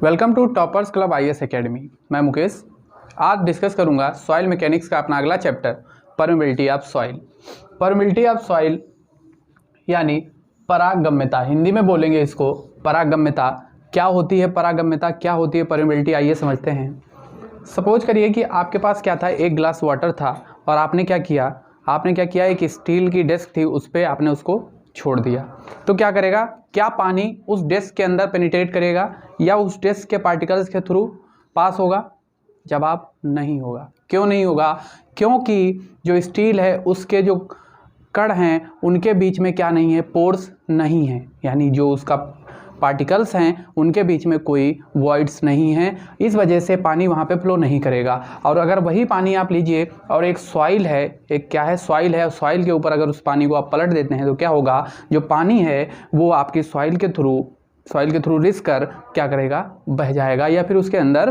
Welcome to toppers club IAS academy. मैं मुकेश। आज discuss करूंगा सॉइल मैकेनिक्स का अपना अगला chapter permeability of soil. Permeability of soil यानी परागम्यता, हिंदी में बोलेंगे इसको परागम्यता। क्या होती है परागम्यता, क्या होती है परमेबिलिटी, आइए समझते हैं। सपोज करिए कि आपके पास क्या था, एक ग्लास वाटर था और आपने क्या किया एक स्टील की डेस्क थी, उस पर आपने उसको छोड़ दिया। तो क्या करेगा, क्या पानी उस डेस्क के अंदर पेनिट्रेट करेगा या उस डेस्क के पार्टिकल्स के थ्रू पास होगा? जवाब नहीं होगा। क्यों नहीं होगा? क्योंकि जो स्टील है उसके जो कण हैं उनके बीच में क्या नहीं है, पोर्स नहीं है, यानी जो उसका पार्टिकल्स हैं उनके बीच में कोई वॉइड्स नहीं हैं। इस वजह से पानी वहाँ पे फ्लो नहीं करेगा। और अगर वही पानी आप लीजिए और एक सॉइल है, एक क्या है, सॉइल है, सॉइल के ऊपर अगर उस पानी को आप पलट देते हैं तो क्या होगा, जो पानी है वो आपकी सॉइल के थ्रू रिस कर क्या करेगा, बह जाएगा या फिर उसके अंदर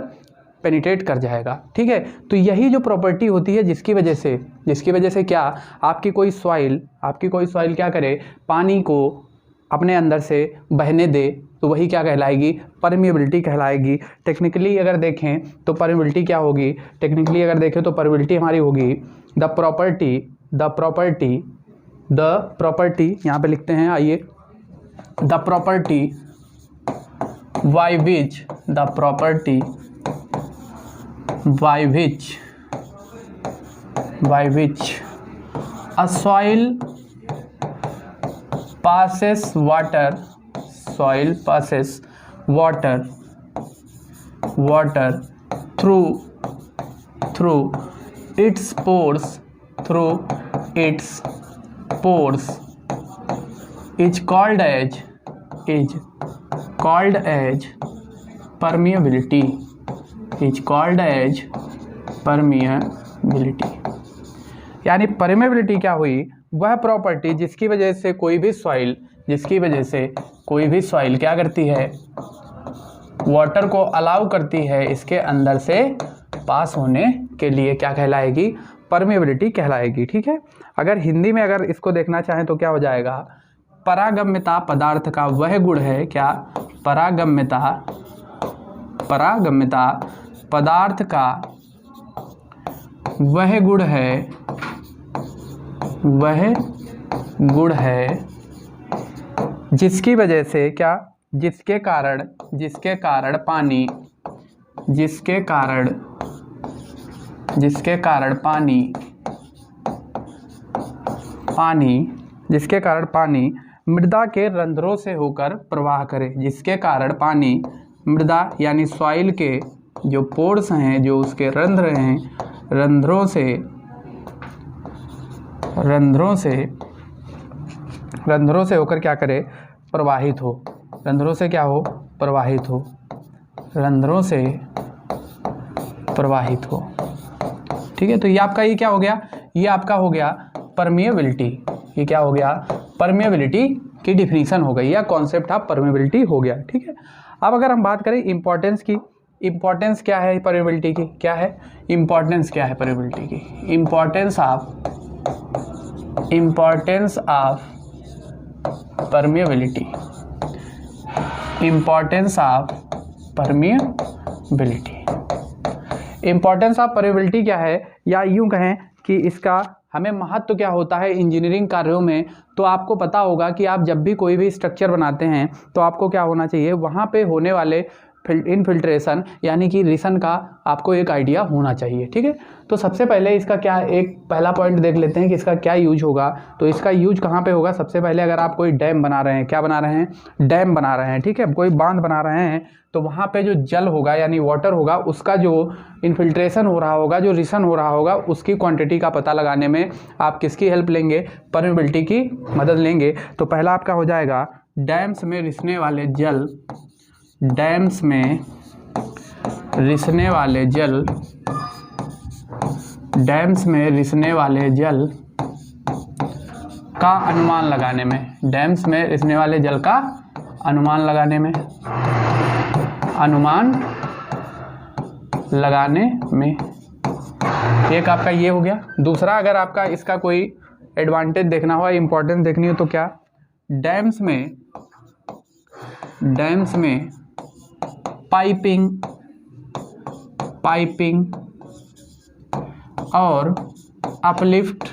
पेनिट्रेट कर जाएगा। ठीक है, तो यही जो प्रॉपर्टी होती है जिसकी वजह से क्या आपकी कोई सॉइल क्या करे, पानी को अपने अंदर से बहने दे, तो वही क्या कहलाएगी, परमिएबिलिटी कहलाएगी। टेक्निकली अगर देखें तो परमिएबिलिटी क्या होगी, तो परमिएबिलिटी हमारी होगी द प्रॉपर्टी यहाँ पे लिखते हैं, आइए, the property by which a soil passes water through its pores is called as permeability. यानी परमेबिलिटी क्या हुई, वह प्रॉपर्टी जिसकी वजह से कोई भी सॉइल क्या करती है, वाटर को अलाउ करती है इसके अंदर से पास होने के लिए, क्या कहलाएगी, परमेबिलिटी कहलाएगी। ठीक है, अगर हिंदी में अगर इसको देखना चाहें तो क्या हो जाएगा, परागम्यता पदार्थ का वह गुण है, क्या, परागम्यता पदार्थ का वह गुण है जिसकी वजह से क्या, जिसके कारण पानी मृदा के रंध्रों से होकर प्रवाह करे, जिसके कारण पानी मृदा यानी सॉइल के जो पोर्स हैं, जो उसके रंध्र हैं, रंध्रों से होकर क्या करे, प्रवाहित हो, रंध्रों से प्रवाहित हो। ठीक है, तो ये आपका ये क्या हो गया, ये आपका हो गया परमिएबिलिटी। ये क्या हो गया, परमिएबिलिटी की डिफिनीशन हो गई या कॉन्सेप्ट ऑफ परमिएबिलिटी हो गया। ठीक है, अब अगर हम बात करें इम्पोर्टेंस की, इम्पोर्टेंस क्या है परमिएबिलिटी की, इम्पोर्टेंस की, importance of permeability, importance of permeability क्या है, या यूं कहें कि इसका हमें महत्व क्या होता है इंजीनियरिंग कार्यों में। तो आपको पता होगा कि आप जब भी कोई भी स्ट्रक्चर बनाते हैं तो आपको क्या होना चाहिए, वहाँ पे होने वाले इनफिल्ट्रेशन यानी कि रिसन का आपको एक आइडिया होना चाहिए। ठीक है, तो सबसे पहले इसका क्या, एक पहला पॉइंट देख लेते हैं कि इसका क्या यूज होगा। तो इसका यूज कहाँ पे होगा, सबसे पहले अगर आप कोई डैम बना रहे हैं, क्या बना रहे हैं, डैम बना रहे हैं, ठीक है, कोई बांध बना रहे हैं, तो वहाँ पे जो जल होगा यानी वाटर होगा, उसका जो इनफिल्ट्रेशन हो रहा होगा, जो रिसन हो रहा होगा, उसकी क्वांटिटी का पता लगाने में आप किसकी हेल्प लेंगे, परमिएबिलिटी की मदद लेंगे। तो पहला आपका हो जाएगा डैम्स में रिसने वाले जल का अनुमान लगाने में एक आपका ये हो गया। दूसरा, अगर आपका इसका कोई एडवांटेज देखना हो, इंपॉर्टेंस देखनी हो, तो क्या, डैम्स में पाइपिंग और अपलिफ्ट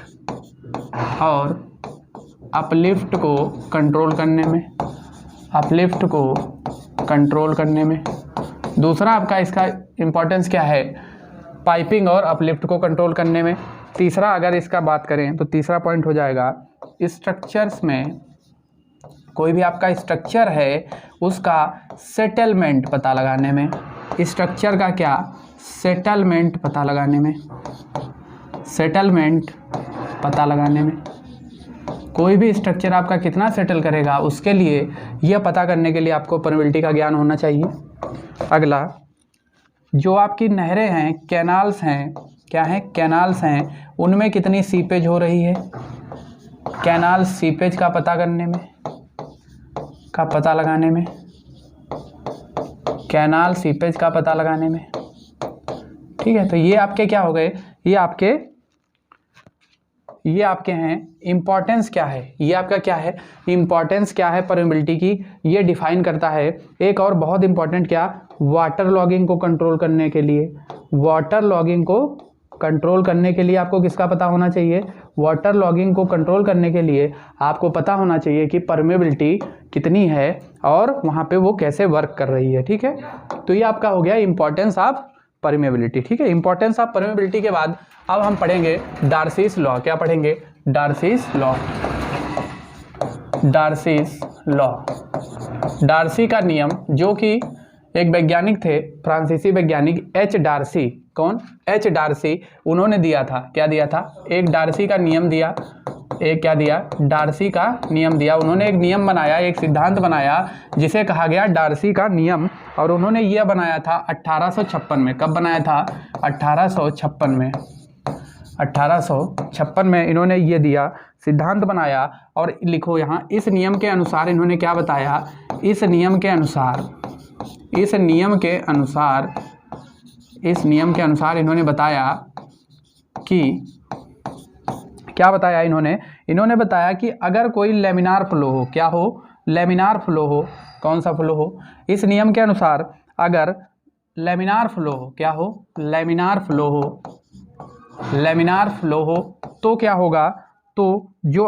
को कंट्रोल करने में, दूसरा आपका इसका इंपॉर्टेंस क्या है, पाइपिंग और अपलिफ्ट को कंट्रोल करने में। तीसरा अगर इसका बात करें तो तीसरा पॉइंट हो जाएगा स्ट्रक्चर्स में, कोई भी आपका स्ट्रक्चर है उसका सेटलमेंट पता लगाने में, स्ट्रक्चर का क्या, सेटलमेंट पता लगाने में, कोई भी स्ट्रक्चर आपका कितना सेटल करेगा उसके लिए, यह पता करने के लिए आपको परमेबिलिटी का ज्ञान होना चाहिए। अगला, जो आपकी नहरें हैं, कैनाल्स हैं, क्या हैं, कैनाल्स हैं, उनमें कितनी सीपेज हो रही है, कैनाल सीपेज का पता लगाने में, कैनाल सीपेज का पता लगाने में। ठीक है, तो ये आपके क्या हो गए, ये आपके हैं इंपॉर्टेंस क्या है, ये आपका क्या है, इंपॉर्टेंस क्या है परमेबिलिटी की, ये डिफाइन करता है। एक और बहुत इंपॉर्टेंट क्या, वाटर लॉगिंग को कंट्रोल करने के लिए, वाटर लॉगिंग को कंट्रोल करने के लिए आपको किसका पता होना चाहिए, वाटर लॉगिंग को कंट्रोल करने के लिए आपको पता होना चाहिए कि परमेबिलिटी कितनी है और वहाँ पे वो कैसे वर्क कर रही है। ठीक है, तो ये आपका हो गया इंपॉर्टेंस ऑफ परमेबिलिटी। ठीक है, इंपॉर्टेंस ऑफ परमेबिलिटी के बाद अब हम पढ़ेंगे डार्सीज लॉ। क्या पढ़ेंगे, डार्सीज लॉ। डार्सी का नियम, जो कि एक वैज्ञानिक थे, फ्रांसीसी वैज्ञानिक एच डार्सी, कौन, एच डार्सी, उन्होंने दिया था, क्या दिया था, एक डार्सी का नियम दिया, एक क्या दिया, डार्सी का नियम दिया। उन्होंने एक नियम बनाया, एक सिद्धांत बनाया जिसे कहा गया डार्सी का नियम, और उन्होंने यह बनाया था 1856 में। कब बनाया था, 1856 में। 1856 में इन्होंने ये दिया, सिद्धांत बनाया, और लिखो यहाँ, इस नियम के अनुसार इन्होंने क्या बताया, इस नियम के अनुसार इन्होंने बताया कि, क्या बताया इन्होंने बताया कि अगर कोई लेमिनार फ्लो हो, क्या हो, लेमिनार फ्लो हो, कौन सा फ्लो हो, इस नियम के अनुसार अगर लेमिनार फ्लो हो, क्या हो, लेमिनार फ्लो हो, तो क्या होगा, तो जो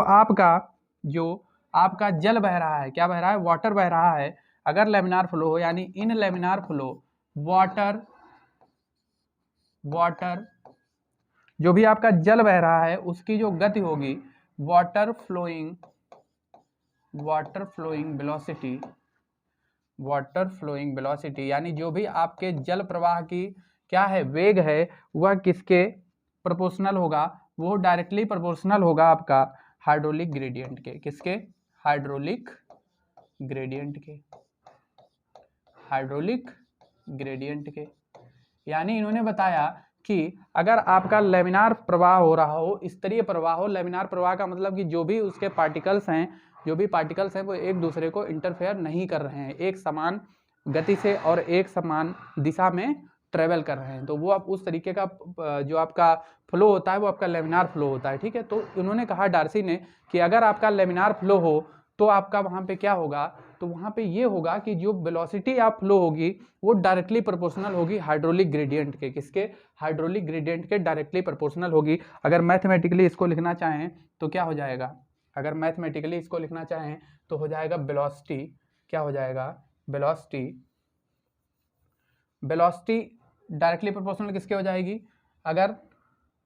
आपका जल बह रहा है, क्या बह रहा है, वाटर बह रहा है, अगर लेमिनार फ्लो हो, यानी इन लेमिनार फ्लो वाटर जो भी आपका जल बह रहा है उसकी जो गति होगी, वाटर फ्लोइंग वेलोसिटी, यानी जो भी आपके जल प्रवाह की क्या है, वेग है, वह किसके प्रोपोर्शनल होगा, वो डायरेक्टली प्रोपोर्शनल होगा आपका हाइड्रोलिक ग्रेडियंट के, किसके, हाइड्रोलिक ग्रेडियंट के। यानी इन्होंने बताया कि अगर आपका लेमिनार प्रवाह हो रहा हो, स्तरीय प्रवाह हो, लेमिनार प्रवाह का मतलब कि जो भी उसके पार्टिकल्स हैं वो एक दूसरे को इंटरफेयर नहीं कर रहे हैं, एक समान गति से और एक समान दिशा में ट्रेवल कर रहे हैं, तो वो आप उस तरीके का जो आपका फ्लो होता है वो आपका लेमिनार फ्लो होता है। ठीक है, तो उन्होंने कहा डार्सी ने कि अगर आपका लेमिनार फ्लो हो तो आपका वहाँ पे क्या होगा, तो वहाँ पे ये होगा कि जो वेलोसिटी आप फ्लो होगी वो डायरेक्टली प्रोपोर्शनल होगी हाइड्रोलिक ग्रेडियंट के, किसके, हाइड्रोलिक ग्रेडियंट के डायरेक्टली प्रोपोर्शनल होगी। अगर मैथमेटिकली इसको लिखना चाहें तो क्या हो जाएगा, अगर मैथमेटिकली इसको लिखना चाहें तो हो जाएगा वेलोसिटी, क्या हो जाएगा, वेलोसिटी डायरेक्टली प्रोपोर्शनल किसके हो जाएगी, अगर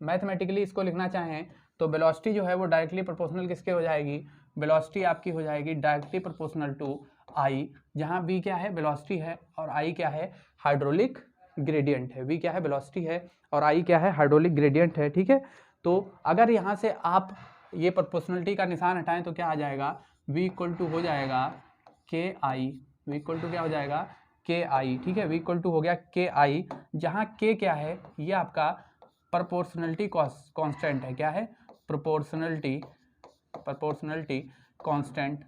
मैथमेटिकली इसको लिखना चाहें तो वेलोसिटी जो है वो डायरेक्टली प्रोपोर्शनल किसके हो जाएगी, वेलोसिटी आपकी हो जाएगी डायरेक्टली प्रोपोर्शनल टू आई, जहाँ v क्या है, वेलोसिटी है, और i क्या है, हाइड्रोलिक ग्रेडियंट है। v क्या है, वेलोसिटी है, और i क्या है, हाइड्रोलिक ग्रेडियंट है। ठीक है, तो अगर यहाँ से आप ये प्रोपोर्शनलिटी का निशान हटाएं तो क्या आ जाएगा, v इक्वल टू हो जाएगा के आई, v इक्वल टू क्या हो जाएगा, के आई। ठीक है, v इक्वल टू हो गया के आई, जहाँ k क्या है, ये आपका प्रोपोर्शनलिटी कांस्टेंट है, क्या है, प्रोपोर्शनलिटी कांस्टेंट।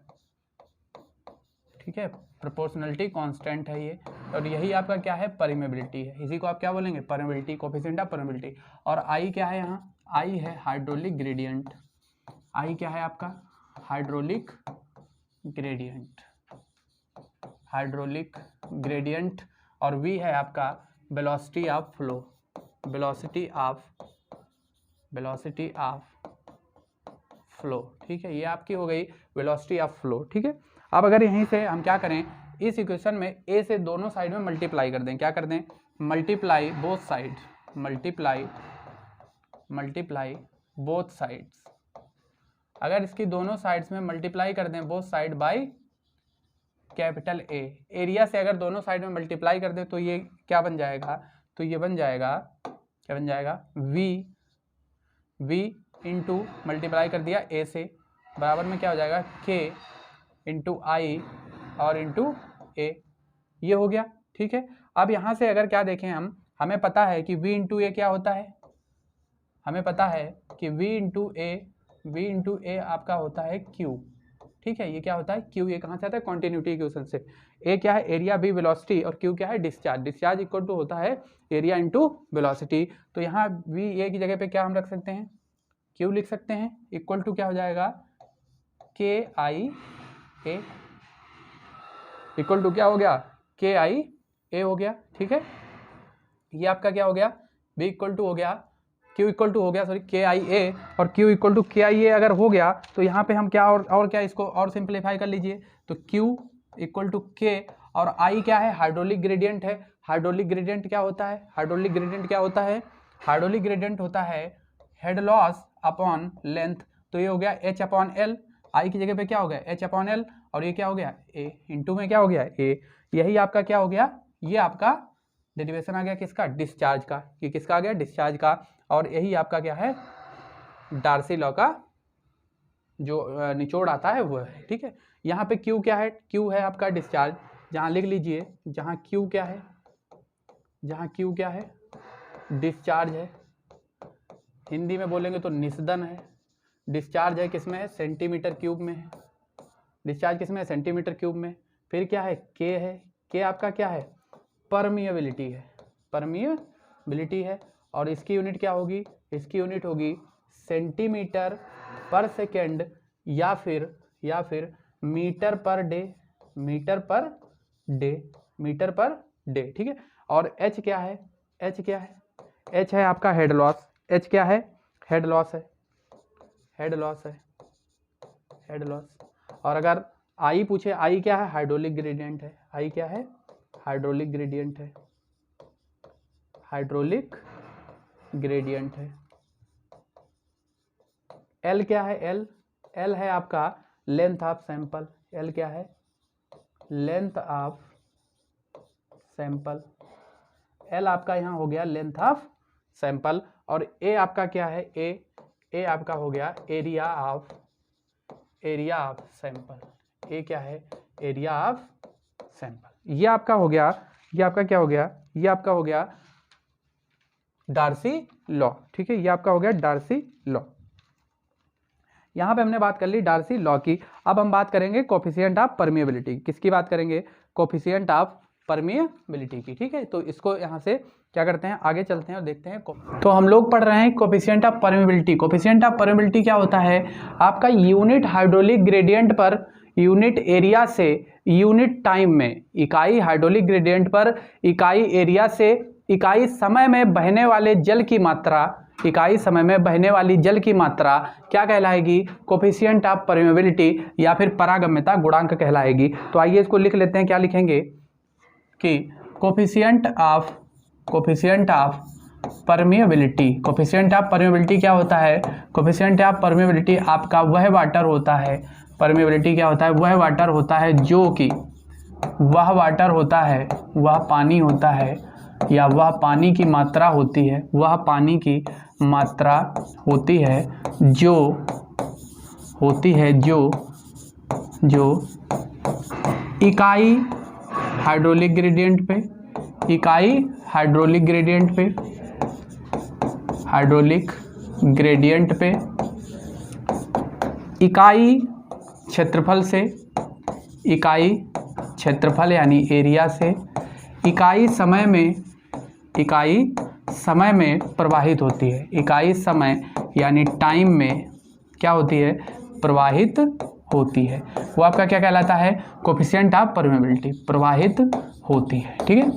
ठीक है, प्रोपोर्शनलिटी कांस्टेंट है ये, और यही आपका क्या है, परमेबिलिटी है, इसी को आप क्या बोलेंगे, परमेबिलिटी, कोफिशिएंट ऑफ परमेबिलिटी। और आई क्या है, यहाँ आई है हाइड्रोलिक ग्रेडियंट, आई क्या है आपका, हाइड्रोलिक ग्रेडियंट, और v है आपका velocity of flow, velocity of flow. ठीक है, ये आपकी हो गई वेलोसिटी ऑफ फ्लो। ठीक है, अब अगर यहीं से हम क्या करें, इस इक्वेशन में a से दोनों साइड में मल्टीप्लाई कर दें, क्या कर दें, multiply both side, multiply both sides. अगर इसकी दोनों साइड्स में मल्टीप्लाई कर दें both side by capital A, area से अगर दोनों साइड में मल्टीप्लाई कर दें तो ये क्या बन जाएगा, तो ये बन जाएगा, क्या बन जाएगा, v इंटू मल्टीप्लाई कर दिया a से, बराबर में क्या हो जाएगा k इंटू आई और इंटू a, ये हो गया। ठीक है, अब यहाँ से अगर क्या देखें हम, हमें पता है कि v इंटू ए क्या होता है, हमें पता है कि v इंटू ए आपका होता है q। ठीक है, ये क्या होता है q, ये कहाँ से आता है, कॉन्टिन्यूटी इक्वेशन से। a क्या है, एरिया, b वेलोसिटी, और q क्या है, डिस्चार्ज। डिस्चार्ज इक्वल टू होता है एरिया इंटू वेलोसिटी। तो यहाँ v a की जगह पे क्या हम रख सकते हैं, q लिख सकते हैं, इक्वल टू क्या हो जाएगा, k i a, equal to क्या हो गया, k i a हो गया। ठीक है, ये आपका क्या हो गया, b इक्वल टू हो गया, q इक्वल टू हो गया, सॉरी के आई ए, और q इक्वल टू के आई ए अगर हो गया तो यहाँ पे हम क्या और क्या इसको और सिंप्लीफाई कर लीजिए, तो q इक्वल टू k, और I क्या है, हाइड्रोलिक ग्रेडियंट है। हाइड्रोलिक ग्रेडियंट क्या होता है, हाइड्रोलिक ग्रेडियंट क्या होता है, हाइड्रोलिक ग्रेडियंट होता है हेड लॉस अपॉन लेंथ। तो ये हो गया h अपॉन एल, I की जगह पे क्या हो गया h अपॉन एल, और ये क्या हो गया a, इंटू में क्या हो गया a। यही आपका क्या हो गया, ये आपका डेरिवेशन आ गया किसका, डिस्चार्ज का। ये किसका आ गया, डिस्चार्ज का। और यही आपका क्या है, डार्सी लॉ का जो निचोड़ आता है वो है। ठीक है, यहाँ पे Q क्या है, Q है आपका डिस्चार्ज, जहाँ लिख लीजिए, जहाँ Q क्या है, जहाँ Q क्या है, डिस्चार्ज है, हिंदी में बोलेंगे तो निस्दन है। डिस्चार्ज है किसमें है, सेंटीमीटर क्यूब में है। डिस्चार्ज किसमें है, सेंटीमीटर क्यूब में। फिर क्या है, K है, K आपका क्या है, परमिएबिलिटी है, परमिएबिलिटी है। और इसकी यूनिट क्या होगी, इसकी यूनिट होगी सेंटीमीटर पर सेकेंड या फिर metre per day, metre per day. ठीक है, और H क्या है, H क्या है, H है आपका हेड लॉस। H क्या है, हेड लॉस है, हेड लॉस। और अगर I पूछे, I क्या है, हाइड्रोलिक ग्रेडियंट है। I क्या है, हाइड्रोलिक ग्रेडियंट है, हाइड्रोलिक ग्रेडियंट है। L क्या है, L है आपका लेंथ ऑफ सैंपल। L क्या है, लेंथ ऑफ सैंपल। L आपका यहाँ हो गया लेंथ ऑफ सैंपल। और A आपका क्या है, A आपका हो गया एरिया ऑफ सैंपल। A क्या है, एरिया ऑफ सैंपल। ये आपका हो गया, ये आपका क्या हो गया, ये आपका हो गया डार्सी लॉ। ठीक है, ये आपका हो गया डार्सी लॉ। यहाँ पे हमने बात कर ली डार्सी लॉ की। अब हम बात करेंगे कोफिशिएंट ऑफ परमिएबिलिटी। किसकी बात करेंगे, कोफिशिएंट ऑफ परमिएबिलिटी की। ठीक है, तो इसको यहाँ से क्या करते हैं, आगे चलते हैं और देखते हैं। तो हम लोग पढ़ रहे हैं coefficient of permeability. Coefficient of permeability क्या होता है, आपका unit hydraulic gradient per unit area से यूनिट टाइम में, इकाई हाइड्रोलिक ग्रेडियंट पर इकाई एरिया से इकाई समय में बहने वाले जल की मात्रा, इकाई समय में बहने वाली जल की मात्रा क्या कहलाएगी, कोफिशिएंट ऑफ परमिएबिलिटी या फिर परागम्यता गुणांक कहलाएगी। तो आइए इसको लिख लेते हैं। क्या लिखेंगे कि coefficient of permeability. Coefficient of permeability क्या होता है, कोफिशिएंट ऑफ परमिएबिलिटी आपका वह वाटर होता है, परमिएबिलिटी क्या होता है, वह वाटर होता है जो कि, वह वाटर होता है, वह पानी होता है या वह पानी की मात्रा होती है, वह पानी की मात्रा होती है जो इकाई हाइड्रोलिक ग्रेडियंट पे, इकाई हाइड्रोलिक ग्रेडियंट पे इकाई क्षेत्रफल से, इकाई क्षेत्रफल यानी एरिया से इकाई समय में प्रवाहित होती है। इकाई समय यानी टाइम में क्या होती है, प्रवाहित होती है। वो आपका क्या कहलाता है, कोफिशिएंट ऑफ परमिएबिलिटी, प्रवाहित होती है। ठीक है,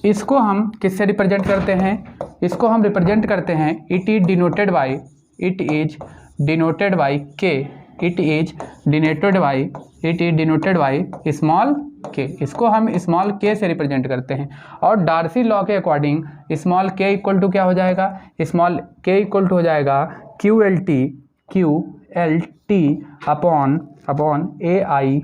इसको हम किससे रिप्रेजेंट करते हैं? इसको हम रिप्रेजेंट करते हैं इट इज डिनोटेड बाई के, it is denoted by small के। इसको हम स्मॉल के से रिप्रेजेंट करते हैं। और डार्सी लॉ के अकॉर्डिंग स्मॉल के इक्वल टू क्या हो जाएगा? स्मॉल के इक्वल टू हो जाएगा QLT upon AI।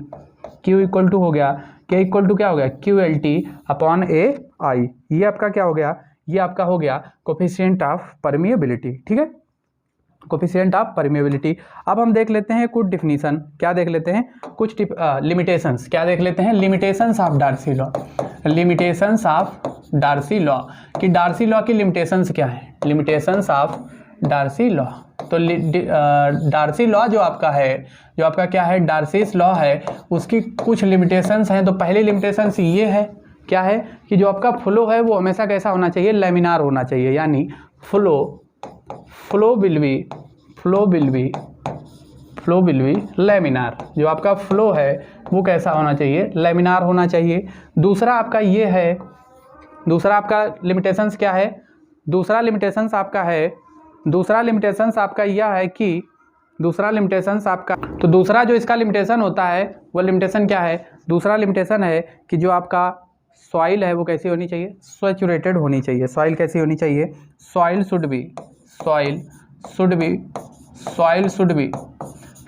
Q equal to हो गया, K इक्वल टू क्या हो गया? QLT upon AI। ये आपका क्या हो गया? ये आपका हो गया कोफिशिएंट ऑफ परमिएबिलिटी। ठीक है, कोफिशिएंट ऑफ परमिएबिलिटी। अब हम देख लेते हैं कुछ डिफिनीशन। क्या देख लेते हैं? कुछ लिमिटेशंस। क्या देख लेते हैं? Limitations of Darcy law. Limitations of Darcy law कि डार्सी लॉ की लिमिटेशंस क्या है? Limitations of Darcy law. तो डार्सी लॉ जो आपका क्या है? डार्सीस लॉ है, उसकी कुछ लिमिटेशंस हैं। तो पहली लिमिटेशंस ये है, क्या है? कि जो आपका फ्लो है वो हमेशा कैसा होना चाहिए? लेमिनार होना चाहिए। यानी फ्लो विल बी लेमिनार। जो आपका फ्लो है वो कैसा होना चाहिए? लेमिनार होना चाहिए। दूसरा आपका ये है, दूसरा आपका लिमिटेशंस क्या है? दूसरा लिमिटेशंस आपका यह है कि तो दूसरा जो इसका लिमिटेशन होता है वो लिमिटेशन क्या है? दूसरा लिमिटेशन है कि जो आपका सॉइल है वो कैसी होनी चाहिए? सैचुरेटेड होनी चाहिए। सॉइल कैसी होनी चाहिए? Soil should be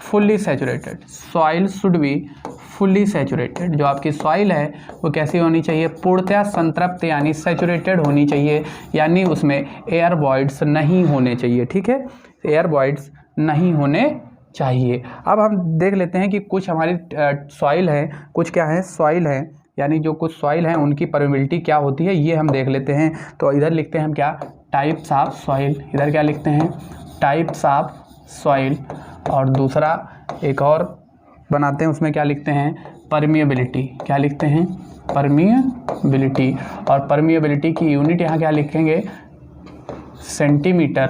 fully saturated. Soil should be fully saturated. जो आपकी सॉइल है वो कैसी होनी चाहिए? पूर्णतः संतृप्त यानी सैचुरेटेड होनी चाहिए। यानी उसमें एयर वॉइड्स नहीं होने चाहिए। ठीक है, एयर वॉइड्स नहीं होने चाहिए। अब हम देख लेते हैं कि कुछ हमारी सॉइल है, कुछ क्या है? सॉइल है, यानी जो कुछ सॉइल हैं उनकी परमिबिलिटी क्या होती है ये हम देख लेते हैं। तो इधर लिखते हैं हम क्या? Types of soil. इधर क्या लिखते हैं? Types of soil. और दूसरा एक और बनाते हैं, उसमें क्या लिखते हैं? परमिएबिलिटी। क्या लिखते हैं? परमिएबिलिटी। और परमिएबिलिटी की यूनिट यहाँ क्या लिखेंगे? सेंटीमीटर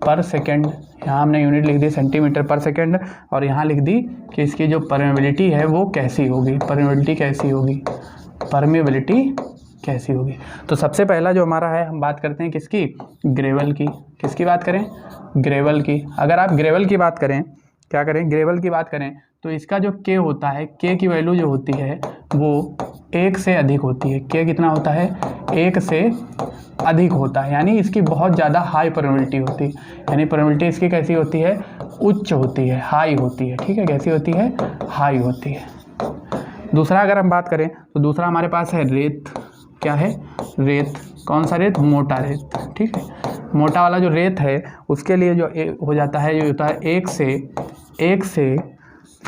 पर सेकेंड। यहाँ हमने यूनिट लिख दी सेंटीमीटर पर सेकेंड। और यहाँ लिख दी कि इसकी जो परमिएबिलिटी है वो कैसी होगी? परमिएबिलिटी कैसी होगी? तो सबसे पहला जो हमारा है, हम बात करते हैं किसकी? ग्रेवल की। किसकी बात करें? ग्रेवल की। अगर आप ग्रेवल की बात करें, क्या करें? ग्रेवल की बात करें तो इसका जो के होता है, के की वैल्यू जो होती है वो 1 से अधिक होती है। के कितना होता है? 1 से अधिक होता है। यानी इसकी बहुत ज़्यादा हाई परमिबिलिटी होती है। यानी परमिबिलिटी इसकी कैसी होती है? उच्च होती है, हाई होती है। ठीक है, कैसी होती है? हाई होती है। दूसरा अगर हम बात करें तो दूसरा हमारे पास है रेत। क्या है? रेत। कौन सा रेत? मोटा रेत। ठीक है, मोटा वाला जो रेत है उसके लिए जो हो जाता है, जो होता है 1 से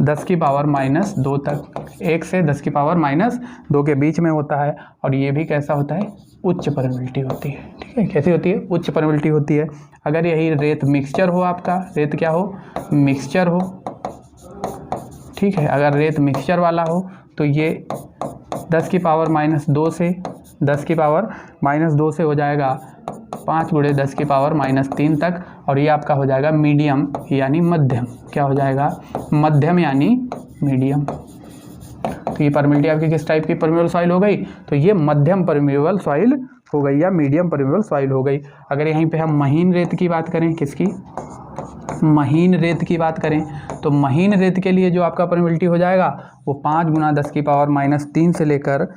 10 की पावर -2 तक। 1 से 10 की पावर -2 के बीच में होता है। और ये भी कैसा होता है? उच्च परमिबिलिटी होती है। ठीक है, कैसी होती है? उच्च परमिबिलिटी होती है। अगर यही रेत मिक्सचर हो, आपका रेत क्या हो? मिक्सचर हो। ठीक है, अगर रेत मिक्सचर वाला हो तो ये 10 की पावर -2 से 10 की पावर -2 से हो जाएगा 5 × 10 की पावर -3 तक। और ये आपका हो जाएगा मीडियम यानी मध्यम। क्या हो जाएगा? मध्यम यानी मीडियम। तो ये परमिबिलिटी आपकी किस टाइप की परमिएबल सॉइल हो गई? तो ये मध्यम परमिएबल सॉइल हो गई या मीडियम परमिएबल सॉइल हो गई। अगर यहीं पे हम महीन रेत की बात करें, किसकी? महीन रेत की बात करें तो महीन रेत के लिए जो आपका परमिबिलिटी हो जाएगा वो 5 × 10 की पावर -3 से लेकर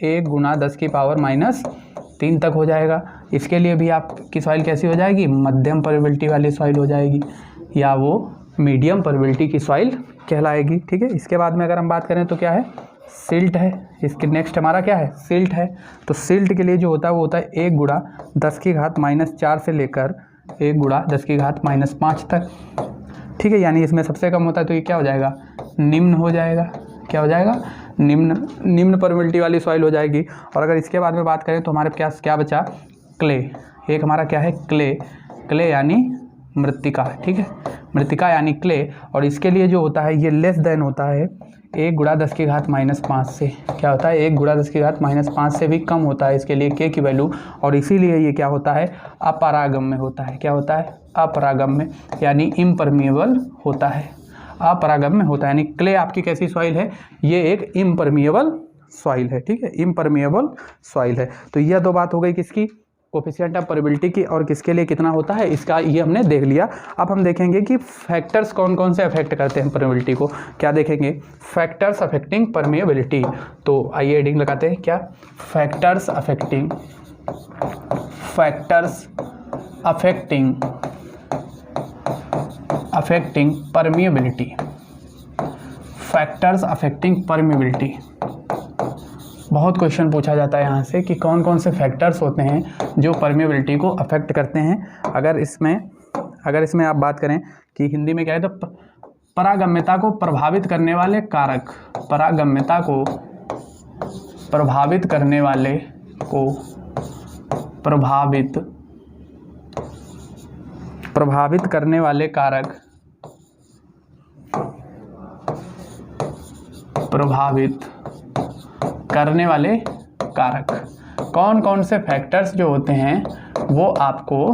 1 × 10 की पावर -3 तक हो जाएगा। इसके लिए भी आपकी सॉइल कैसी हो जाएगी? मध्यम परमिबिलिटी वाली सॉइल हो जाएगी या वो मीडियम परमिबिलिटी की सॉइल कहलाएगी। ठीक है, इसके बाद में अगर हम बात करें तो क्या है? सिल्ट है। इसके नेक्स्ट हमारा क्या है? सिल्ट है। तो सिल्ट के लिए जो होता है वो होता है 1 × 10 की घात -4 से लेकर 1 × 10 की घात -5 तक। ठीक है, यानी इसमें सबसे कम होता है तो ये क्या हो जाएगा? निम्न हो जाएगा। क्या हो जाएगा? निम्न परमिबिलिटी वाली सॉइल हो जाएगी। और अगर इसके बाद में बात करें तो हमारे पास क्या बचा? क्ले। एक हमारा क्या है? क्ले यानी मृत्तिका। ठीक है, मृत्तिका यानी क्ले। और इसके लिए जो होता है ये लेस देन होता है 1 × 10 की घात -5 से। क्या होता है? 1 × 10 की घात -5 से भी कम होता है इसके लिए के की वैल्यू। और इसीलिए ये क्या होता है? अपरागम्य होता है। क्या होता है? अपरागम्य यानी इम्परमिएबल होता है। अपरागम्य होता है यानी क्ले आपकी कैसी सॉइल है? ये एक इम्परमिएबल सॉइल है, ठीक है, इम्परमिएबल सॉइल है। तो यह दो बात हो गई किसकी, कोफिशिएंट ऑफ परमेबिलिटी की, और किसके लिए कितना होता है इसका, ये हमने देख लिया। अब हम देखेंगे कि फैक्टर्स कौन कौन से अफेक्ट करते हैं परमेबिलिटी को। क्या देखेंगे, फैक्टर्स अफेक्टिंग परमेबिलिटी। तो आइए हेडिंग लगाते हैं, क्या, factors affecting permeability. Factors affecting permeability, बहुत क्वेश्चन पूछा जाता है यहाँ से कि कौन कौन से फैक्टर्स होते हैं जो परमेबिलिटी को अफेक्ट करते हैं। अगर इसमें आप बात करें कि हिंदी में क्या है, तो परागम्यता को प्रभावित करने वाले कारक, परागम्यता को प्रभावित करने वाले कारक, कौन कौन से फैक्टर्स जो होते हैं वो आपको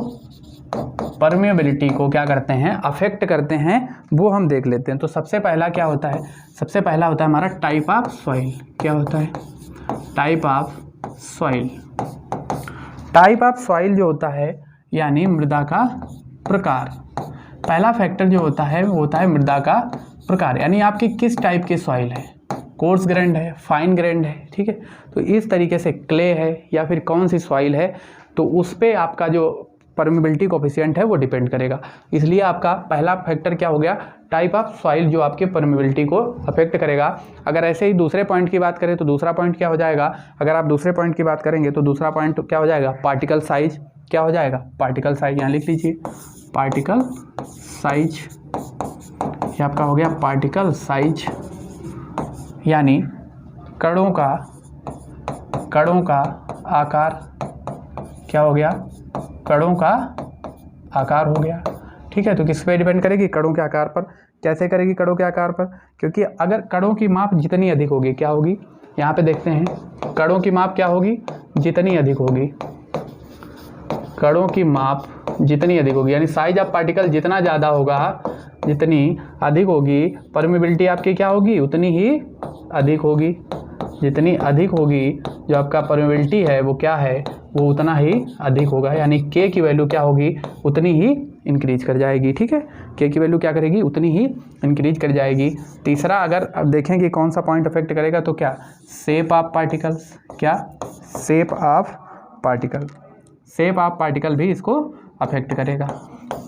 परमेबिलिटी को क्या करते हैं, अफेक्ट करते हैं, वो हम देख लेते हैं। तो सबसे पहला क्या होता है, सबसे पहला होता है हमारा टाइप ऑफ सॉइल। क्या होता है, type of soil. Type of soil जो होता है यानी मृदा का प्रकार। पहला फैक्टर जो होता है वो होता है मृदा का प्रकार, यानी आपकी किस टाइप की सॉइल है, कोर्स ग्रेन्ड है, फाइन ग्रेन्ड है, ठीक है। तो इस तरीके से क्ले है या फिर कौन सी सॉइल है, तो उस पर आपका जो परमेबिलिटी कोफिशिएंट है वो डिपेंड करेगा। इसलिए आपका पहला फैक्टर क्या हो गया, टाइप ऑफ सॉइल, जो आपके परमेबिलिटी को अफेक्ट करेगा। अगर ऐसे ही दूसरे पॉइंट की बात करें तो दूसरा पॉइंट क्या हो जाएगा, अगर आप दूसरे पॉइंट की बात करेंगे तो दूसरा पॉइंट क्या हो जाएगा, पार्टिकल साइज। क्या हो जाएगा, पार्टिकल साइज, यहाँ लिख लीजिए पार्टिकल साइज। ये आपका हो गया पार्टिकल साइज, यानी कणों का आकार। क्या हो गया, कणों का आकार हो गया, ठीक है। तो किस पे डिपेंड करेगी, कणों के आकार पर। कैसे करेगी, कणों के आकार पर, क्योंकि अगर कणों की माप जितनी अधिक होगी, क्या होगी, यहाँ पे देखते हैं, कणों की माप क्या होगी, जितनी अधिक होगी, कणों की माप जितनी अधिक होगी, यानी साइज ऑफ पार्टिकल जितना ज़्यादा होगा, जितनी अधिक होगी, परमेबिलिटी आपकी क्या होगी, उतनी ही अधिक होगी। जितनी अधिक होगी जो आपका परमेबिलिटी है वो क्या है, वो उतना ही अधिक होगा, यानी के की वैल्यू क्या होगी, उतनी ही इंक्रीज कर जाएगी, ठीक है। के की वैल्यू क्या करेगी, उतनी ही इंक्रीज कर जाएगी। तीसरा अगर अब देखें कि कौन सा पॉइंट अफेक्ट करेगा, तो क्या, शेप ऑफ पार्टिकल्स। क्या, shape of particle. Shape of particle भी इसको अफेक्ट करेगा।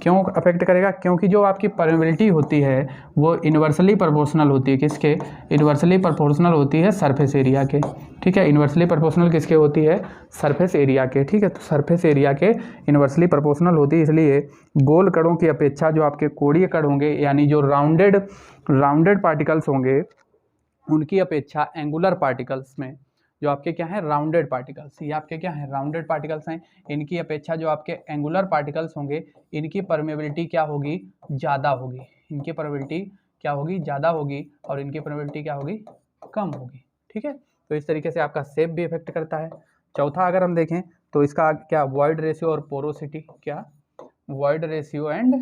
क्यों अफेक्ट करेगा, क्योंकि जो आपकी परमेबिलिटी होती है वो इन्वर्सली प्रोपोर्शनल होती है, किसके, इन्वर्सली प्रोपोर्शनल होती है सरफेस एरिया के, ठीक है। इन्वर्सली प्रोपोर्शनल किसके होती है, सरफेस एरिया के, ठीक है। तो सरफेस एरिया के इन्वर्सली प्रोपोर्शनल होती है, इसलिए गोल कणों की अपेक्षा जो आपके कोणीय कण होंगे, यानी जो राउंडेड पार्टिकल्स होंगे, उनकी अपेक्षा एंगुलर पार्टिकल्स में जो आपके क्या है, राउंडेड पार्टिकल्स, ये आपके क्या है, राउंडेड पार्टिकल्स हैं, इनकी अपेक्षा जो आपके एंगुलर पार्टिकल्स होंगे, इनकी परमेबिलिटी क्या होगी, ज़्यादा होगी। इनकी परमेबिलिटी क्या होगी, ज़्यादा होगी, और इनकी परमेबिलिटी क्या होगी, कम होगी, ठीक है। तो इस तरीके से आपका शेप भी इफेक्ट करता है। चौथा अगर हम देखें तो इसका क्या, वॉइड रेशियो और पोरोसिटी। क्या, वॉइड रेशियो एंड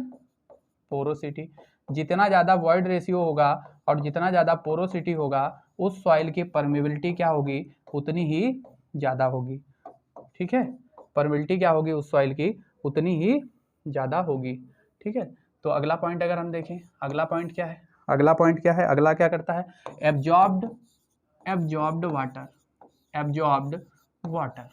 पोरोसिटी। जितना ज़्यादा वॉइड रेशियो होगा और जितना ज़्यादा पोरोसिटी होगा, उस सॉइल की परमेबिलिटी क्या होगी, उतनी ही ज़्यादा होगी, ठीक है। परमेबिलिटी क्या होगी उस सॉइल की, उतनी ही ज़्यादा होगी, ठीक है। तो अगला पॉइंट अगर हम देखें, अगला पॉइंट क्या है, अगला पॉइंट क्या है, अगला क्या करता है, एब्जॉर्ब्ड वाटर,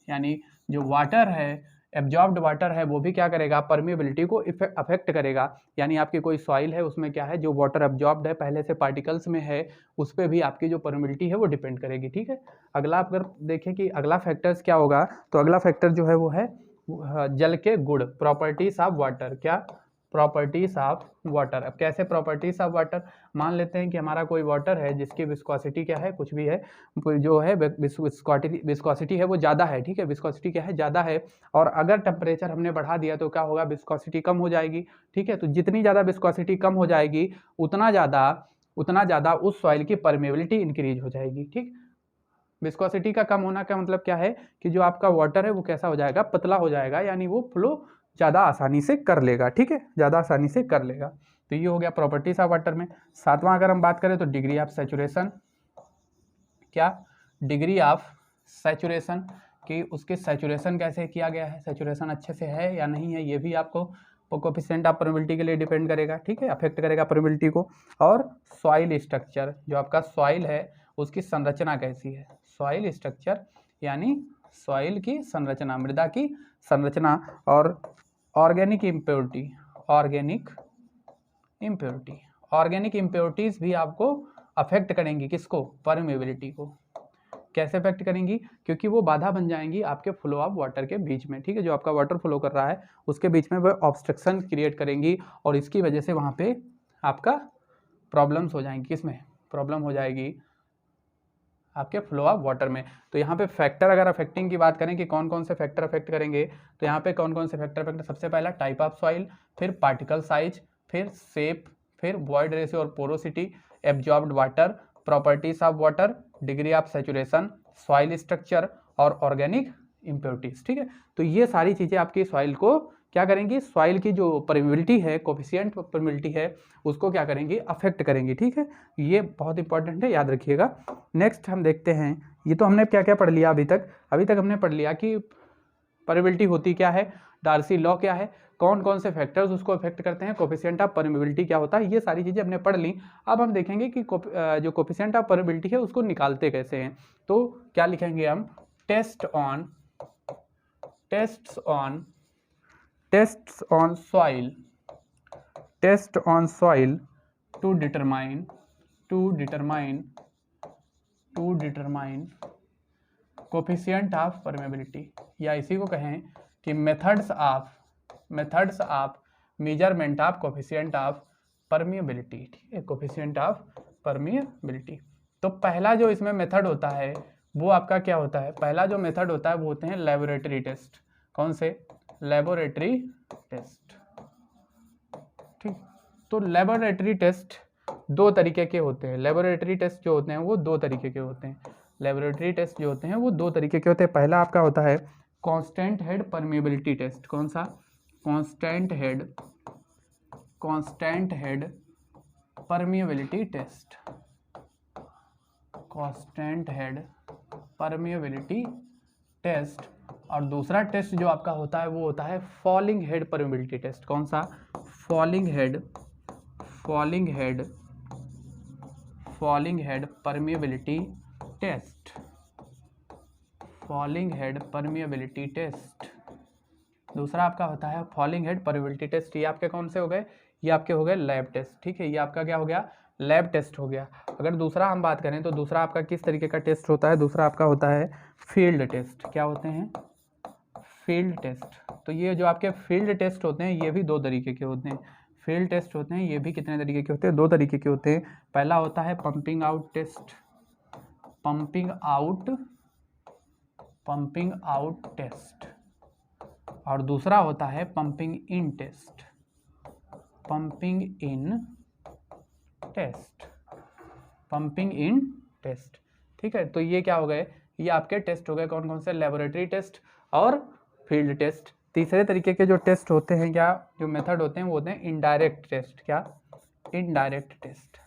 यानी जो वाटर है, एब्जॉर्ब्ड वाटर है, वो भी क्या करेगा, परमेबिलिटी को अफेक्ट करेगा। यानी आपकी कोई सॉइल है, उसमें क्या है, जो वाटर एब्जॉर्ब्ड है, पहले से पार्टिकल्स में है, उस पर भी आपकी जो परमेबिलिटी है वो डिपेंड करेगी, ठीक है। अगला अगर देखें कि अगला फैक्टर्स क्या होगा, तो अगला फैक्टर जो है वो है जल के गुण, प्रॉपर्टीज ऑफ वाटर। क्या, प्रॉपर्टीज ऑफ वाटर। अब कैसे प्रॉपर्टीज ऑफ वाटर, मान लेते हैं कि हमारा कोई वाटर है जिसकी विस्कोसिटी क्या है, कुछ भी है, जो है विस्कोसिटी है वो ज़्यादा है, ठीक है, विस्कोसिटी क्या है, ज़्यादा है, और अगर टेम्परेचर हमने बढ़ा दिया तो क्या होगा, विस्कोसिटी कम हो जाएगी, ठीक है। तो जितनी ज़्यादा विस्कोसिटी कम हो जाएगी, उतना ज़्यादा उस सॉइल की परमेबिलिटी इंक्रीज हो जाएगी, ठीक। विस्कोसिटी का कम होना का मतलब क्या है कि जो आपका वाटर है वो कैसा हो जाएगा, पतला हो जाएगा, यानी वो फ्लो ज़्यादा आसानी से कर लेगा, ठीक है, ज़्यादा आसानी से कर लेगा। तो ये हो गया प्रॉपर्टीज ऑफ वाटर में। सातवां अगर हम बात करें तो डिग्री ऑफ सैचुरेशन। क्या, डिग्री ऑफ सैचुरेशन, कि उसके सैचुरेशन कैसे किया गया है, सैचुरेशन अच्छे से है या नहीं है, ये भी आपको कोफिशिएंट ऑफ परमेबिलिटी के लिए डिपेंड करेगा, ठीक है, अफेक्ट करेगा परमेबिलिटी को। और सॉइल स्ट्रक्चर, जो आपका सॉइल है उसकी संरचना कैसी है, सॉइल स्ट्रक्चर यानी सॉइल की संरचना, मृदा की संरचना। और organic impurity, organic impurity, organic impurities भी आपको अफेक्ट करेंगी, किसको, परमेबिलिटी को। कैसे अफेक्ट करेंगी, क्योंकि वो बाधा बन जाएंगी आपके फ्लो ऑफ वाटर के बीच में, ठीक है, जो आपका वाटर फ्लो कर रहा है उसके बीच में वो ऑब्स्ट्रक्शन क्रिएट करेंगी, और इसकी वजह से वहाँ पे आपका प्रॉब्लम्स हो जाएंगी, किसमें प्रॉब्लम हो जाएगी, आपके फ्लो ऑफ वाटर में। तो यहाँ पे फैक्टर अगर अफेक्टिंग की बात करें कि कौन कौन से फैक्टर अफेक्ट करेंगे, तो यहाँ पे कौन कौन से फैक्टर अफेक्ट, सबसे पहला टाइप ऑफ सॉइल, फिर पार्टिकल साइज, फिर शेप, फिर वॉइड रेशियो और porosity, absorbed water, properties of water, degree of saturation, soil structure और ऑर्गेनिक इम्प्योरिटीज, ठीक है। तो ये सारी चीज़ें आपकी सॉइल को क्या करेंगी, सॉइल की जो परमेबिलिटी है, कोफिशिएंट परमेबिलिटी है, उसको क्या करेंगी, अफेक्ट करेंगी, ठीक है। ये बहुत इंपॉर्टेंट है, याद रखिएगा। नेक्स्ट हम देखते हैं, ये तो हमने क्या क्या पढ़ लिया अभी तक हमने पढ़ लिया कि परमेबिलिटी होती क्या है, डार्सी लॉ क्या है, कौन कौन से फैक्टर्स उसको अफेक्ट करते हैं, कोफिशिएंट ऑफ परमेबिलिटी क्या होता है, ये सारी चीज़ें हमने पढ़ ली। अब हम देखेंगे कि जो कोफिशिएंट ऑफ परमेबिलिटी है उसको निकालते कैसे हैं। तो क्या लिखेंगे हम, tests on soil to determine coefficient of permeability, या इसी को कहें कि methods of measurement of coefficient of permeability, ठीक है, कोफिशिएंट ऑफ परमिएबिलिटी। तो पहला जो इसमें मेथड होता है वो आपका क्या होता है, पहला जो मेथड होता है वो होते हैं लेबोरेटरी टेस्ट। कौन से, लेबोरेटरी टेस्ट, ठीक। तो लेबोरेटरी टेस्ट दो तरीके के होते हैं, लेबोरेटरी टेस्ट जो होते हैं वो दो तरीके के होते हैं, लेबोरेटरी टेस्ट जो होते हैं वो दो तरीके के होते हैं। पहला आपका होता है कांस्टेंट हेड परमेबिलिटी टेस्ट। कौन सा, constant head permeability test, constant head permeability test. और दूसरा टेस्ट जो आपका होता है वो होता है फॉलिंग हेड परमेबिलिटी टेस्ट। कौन सा, falling head permeability test, falling head permeability test. दूसरा आपका होता है फॉलिंग हेड परमेबिलिटी टेस्ट। ये आपके कौन से हो गए, ये आपके हो गए लैब टेस्ट, ठीक है, ये आपका क्या हो गया, लैब टेस्ट हो गया। अगर दूसरा हम बात करें तो दूसरा आपका किस तरीके का टेस्ट होता है, दूसरा आपका होता है फील्ड टेस्ट। क्या होते हैं, फील्ड टेस्ट। तो ये जो आपके फील्ड टेस्ट होते हैं ये भी दो तरीके के होते हैं, फील्ड टेस्ट होते हैं ये भी कितने तरीके के होते हैं, दो तरीके के होते हैं। पहला होता है pumping out test, pumping out test, और दूसरा होता है पंपिंग इन टेस्ट, ठीक है। तो ये क्या हो गए, ये आपके टेस्ट हो गए, कौन कौन से, लेबोरेटरी टेस्ट और फील्ड टेस्ट। तीसरे तरीके के जो टेस्ट होते हैं, क्या जो मेथड होते हैं वो होते हैं इनडायरेक्ट टेस्ट। क्या, इनडायरेक्ट टेस्ट।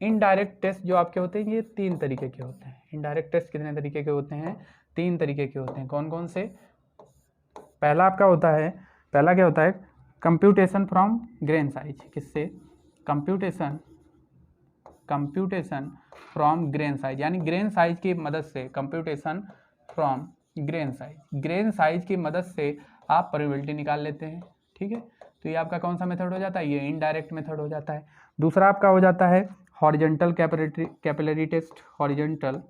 इनडायरेक्ट टेस्ट जो आपके होते हैं ये तीन तरीके के होते हैं। इनडायरेक्ट टेस्ट कितने तरीके के होते हैं, तीन तरीके के होते हैं। कौन कौन से, पहला आपका होता है, पहला क्या होता है, कंप्यूटेशन फ्रॉम ग्रेन साइज। किससे, कंप्यूटेशन फ्रॉम ग्रेन साइज, यानी ग्रेन साइज की मदद से, कंप्यूटेशन फ्रॉम ग्रेन साइज की मदद से आप परमेबिलिटी निकाल लेते हैं, ठीक है। तो ये आपका कौन सा मेथड हो जाता है, ये इनडायरेक्ट मेथड हो जाता है। दूसरा आपका हो जाता है horizontal capillary test, horizontal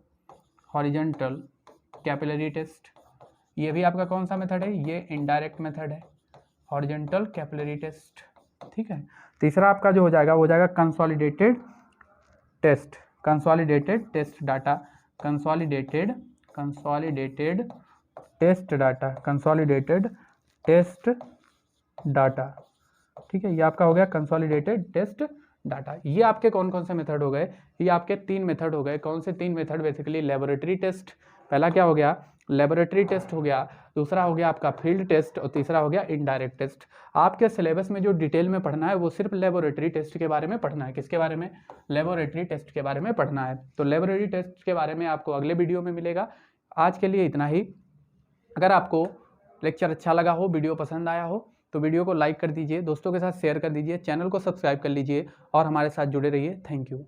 capillary test. ये भी आपका कौन सा मेथड है, ये इनडायरेक्ट मेथड है, हॉरिजॉन्टल कैपिलरी टेस्ट, ठीक है। तीसरा आपका जो हो जाएगा वो हो जाएगा consolidated test data, consolidated test data, ठीक है। ये आपका हो गया कंसोलिडेटेड टेस्ट डाटा। ये आपके कौन कौन से मेथड हो गए, ये आपके तीन मेथड हो गए। कौन से तीन मेथड, बेसिकली लेबोरेटरी टेस्ट, पहला क्या हो गया लेबोरेटरी टेस्ट हो गया, दूसरा हो गया आपका फील्ड टेस्ट और तीसरा हो गया इनडायरेक्ट टेस्ट। आपके सिलेबस में जो डिटेल में पढ़ना है वो सिर्फ लेबोरेटरी टेस्ट के बारे में पढ़ना है। किसके बारे में? लेबोरेटरी टेस्ट के बारे में पढ़ना है। तो लेबोरेटरी टेस्ट के बारे में आपको अगले वीडियो में मिलेगा। आज के लिए इतना ही। अगर आपको लेक्चर अच्छा लगा हो, वीडियो पसंद आया हो, तो वीडियो को लाइक कर दीजिए, दोस्तों के साथ शेयर कर दीजिए, चैनल को सब्सक्राइब कर लीजिए और हमारे साथ जुड़े रहिए। Thank you.